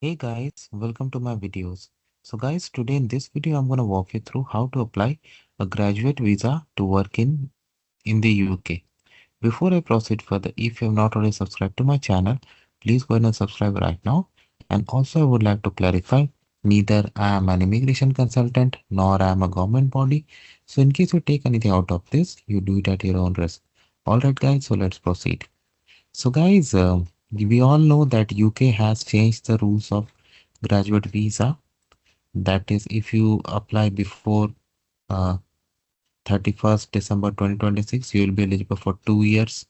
Hey guys, welcome to my videos. So guys, today in this video I'm going to walk you through how to apply a graduate visa to work in the UK. Before I proceed further, if you have not already subscribed to my channel, please go ahead and subscribe right now. And also I would like to clarify, neither I am an immigration consultant nor I am a government body. So in case you take anything out of this, you do it at your own risk. Alright guys, so let's proceed. So guys, we all know that UK has changed the rules of graduate visa. That is, if you apply before uh, 31st December 2026, you will be eligible for 2 years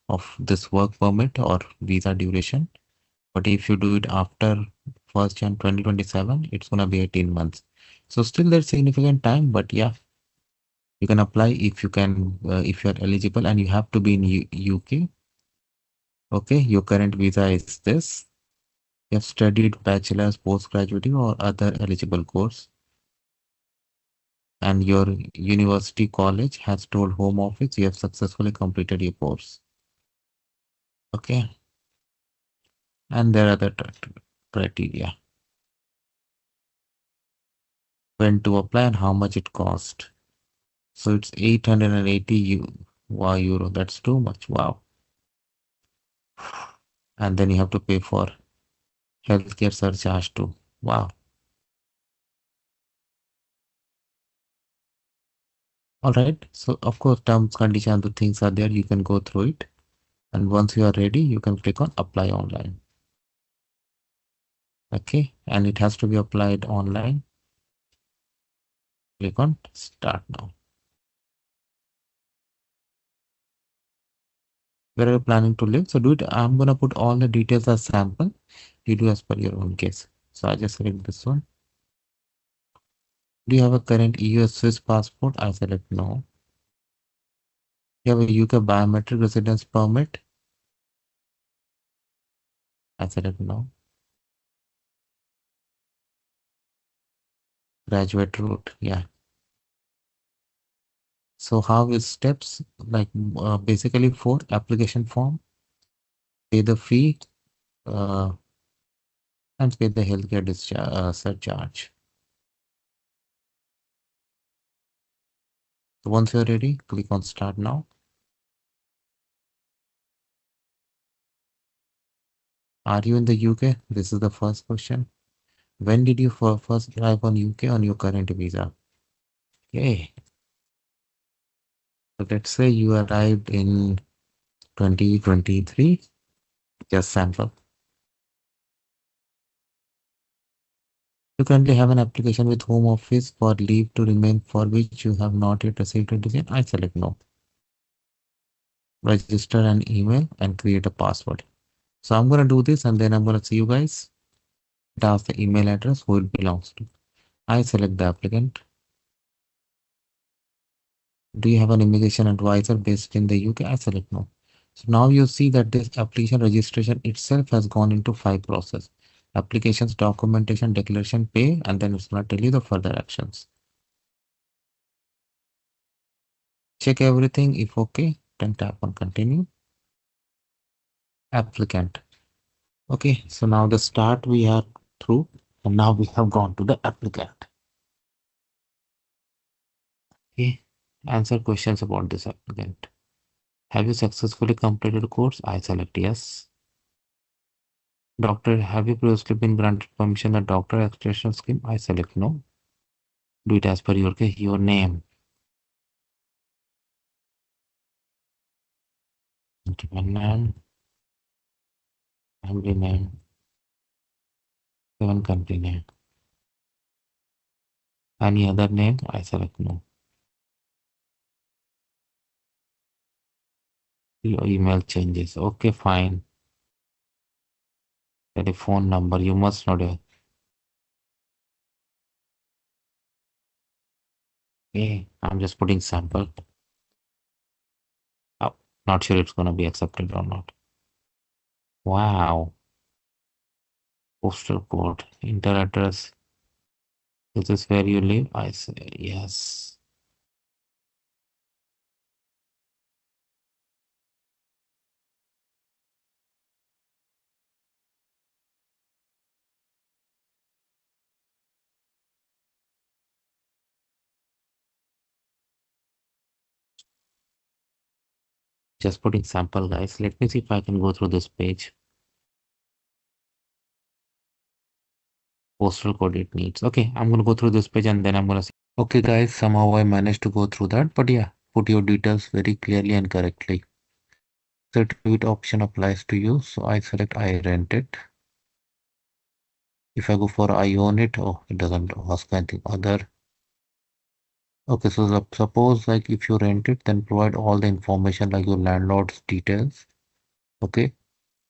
of this work permit or visa duration. But if you do it after 1st Jan 2027, it's gonna be 18 months. So still there's significant time, but yeah, you can apply if you're eligible and you have to be in UK. Okay, your current visa is this. You have studied bachelor's, postgraduate, or other eligible course, and your university college has told Home Office you have successfully completed your course. Okay, and there are the criteria when to apply and how much it cost. So it's 880 wow, euro. That's too much. Wow. And then you have to pay for healthcare surcharge too. Wow. All right. So of course, terms, conditions, the things are there. You can go through it. And once you are ready, you can click on apply online. Okay. And it has to be applied online. Click on start now. Where are you planning to live? So do it. I'm going to put all the details as sample. You do as per your own case. So I just select this one. Do you have a current EU Swiss passport? I select no. You have a UK biometric residence permit? I select no. Graduate route. Yeah. So how is steps? Like basically for application form, pay the fee, uh, and pay the healthcare discharge, surcharge. So once you're ready, click on start now. Are you in the UK? This is the first question. When did you first arrive on UK on your current visa? Okay. So let's say you arrived in 2023. Just sample. You currently have an application with Home Office for leave to remain for which you have not yet received a decision. I select no. Register an email and create a password. So I'm going to do this and then I'm going to see you guys. It asks the email address who it belongs to. I select the applicant. Do you have an immigration advisor based in the UK? I select no. So now you see that this application registration itself has gone into 5 process. Applications, documentation, declaration, pay, and then it's going to tell you the further actions. Check everything. If okay, then tap on continue. Applicant. Okay, so now the start we are through, and now we have gone to the applicant. Okay, answer questions about this applicant. Have you successfully completed the course? I select yes. Doctor, have you previously been granted permission the doctor extension scheme? I select no. Do it as per your case. Your name. Name, family name, given country name. Any other name? I select no. Your email changes. Okay, fine. Telephone number. You must know it. Okay, I'm just putting sample. Oh, not sure it's gonna be accepted or not. Wow. Postal code. Enter address. Is this where you live? I say yes. Just putting sample, guys. Let me see if I can go through this page. Postal code it needs. Okay, I'm gonna go through this page and then I'm gonna see. Okay, guys, somehow I managed to go through that, but yeah, put your details very clearly and correctly. The tweet option applies to you, so I select I rent it. If I go for I own it, oh, it doesn't ask anything other. Okay, so suppose like if you rent it, then provide all the information like your landlord's details. Okay,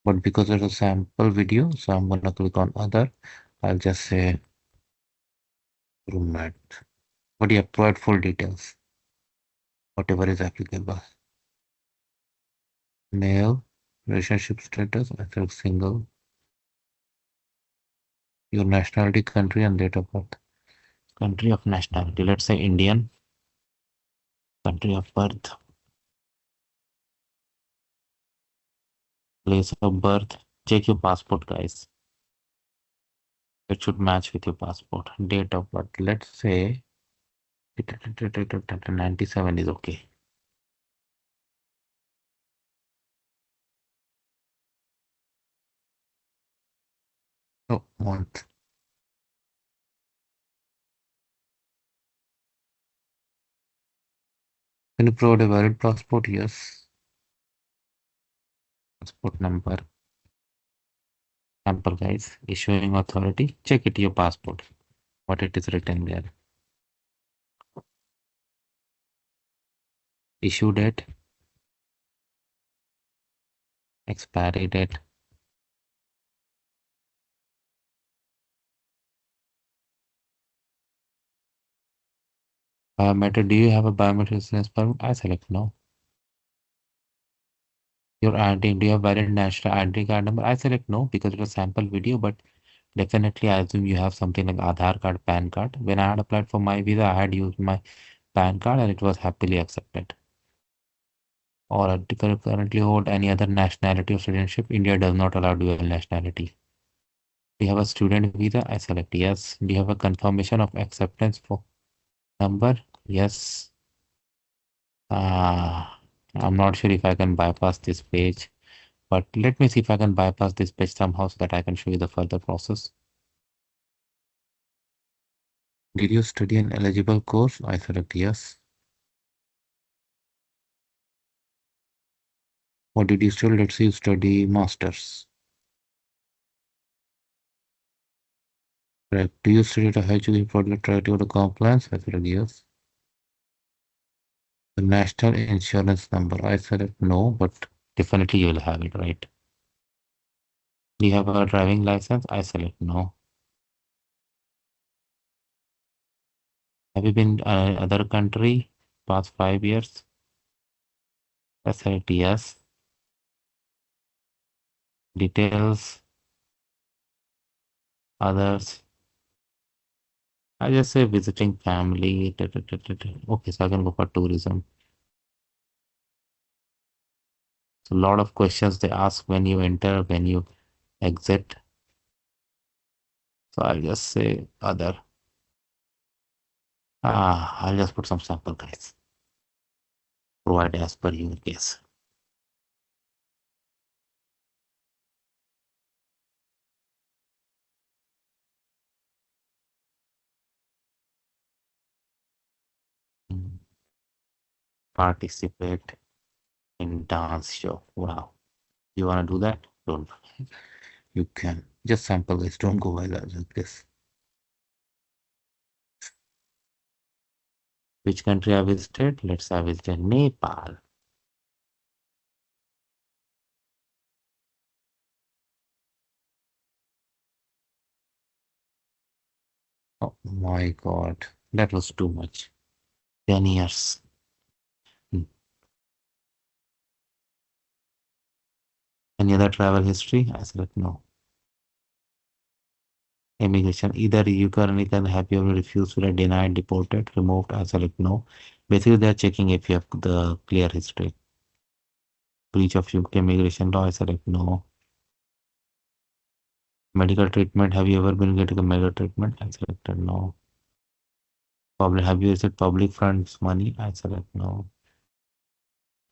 but because it's a sample video, so I'm gonna click on other. I'll just say roommate. But yeah, provide full details, whatever is applicable. Male, relationship status, I select single, your nationality, country, and date of birth. Country of nationality, let's say Indian. Country of birth, place of birth. Check your passport, guys. It should match with your passport. Date of birth, let's say 97 is okay. Oh, month. Can you provide a valid passport? Yes. Passport number. Sample, guys. Issuing authority. Check it your passport. What it is written there. Issue date. Expiry date. Biometric. Do you have a biometric residence permit? I select no. Your ID. Do you have valid national ID card number? I select no because it's a sample video, but definitely I assume you have something like Aadhaar card, PAN card. When I had applied for my visa, I had used my PAN card and it was happily accepted. Or currently hold any other nationality or citizenship. India does not allow dual nationality. Do you have a student visa? I select yes. Do you have a confirmation of acceptance for number? Yes. I'm not sure if I can bypass this page, but let me see if I can bypass this page somehow so that I can show you the further process. Did you study an eligible course? I select yes. What did you study? Let's say you study masters. Correct. Do you study at a high education project try to the compliance? I select yes. The national insurance number. I select no, but definitely you will have it, right? Do you have a driving license? I select no. Have you been other country past 5 years? I select yes. Details, others. I just say visiting family. Okay, so I can go for tourism. So a lot of questions they ask when you enter, when you exit. So I'll just say other. I'll just put some sample guys. Provide as per your case. Mm, Participate in dance show. Wow. You wanna do that? Don't. You can. Just sample this. Don't go wild like this. Which country I visited? Let's say I visited Nepal. Oh my God. That was too much. 10 years. Hmm. Any other travel history? I select no. Immigration. Either you currently can have you refused, denied, deported, removed. I select no. Basically, they're checking if you have the clear history. Breach of UK immigration law. I select no. Medical treatment. Have you ever been getting a medical treatment? I selected no. Public. Have you received public funds money? I select no.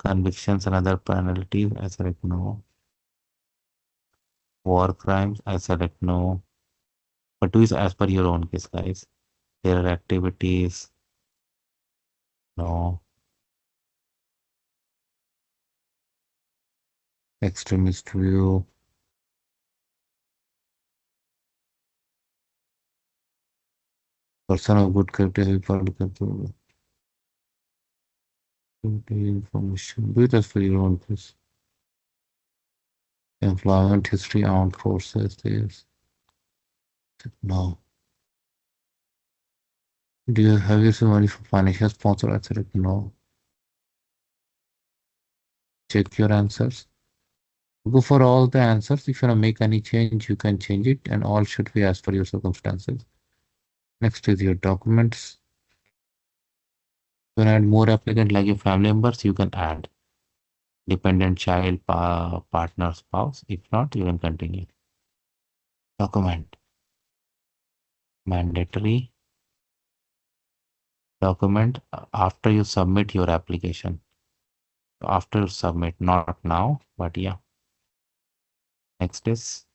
Convictions and other penalties, I select no. War crimes, I select no. But do is as per your own case, guys. Terror activities, no. Extremist view, person of good character, political information. Do it as per your own case. Employment history, armed forces, yes. No. Do you have you seen money for financial sponsor? I said no. Check your answers. Go for all the answers. If you want to make any change, you can change it, and all should be as per your circumstances. Next is your documents. You can add more applicant like your family members, you can add dependent child, partner, spouse. If not, you can continue. Document. Mandatory document after you submit your application. After you submit, not now, but yeah. Next is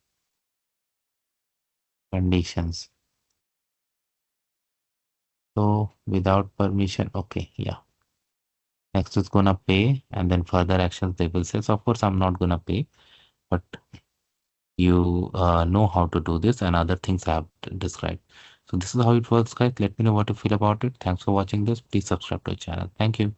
conditions. So without permission, okay, yeah. Next is gonna pay, and then further actions they will say. So of course, I'm not gonna pay, but you know how to do this and other things I have described. So this is how it works, guys. Let me know what you feel about it. Thanks for watching this. Please subscribe to the channel. Thank you.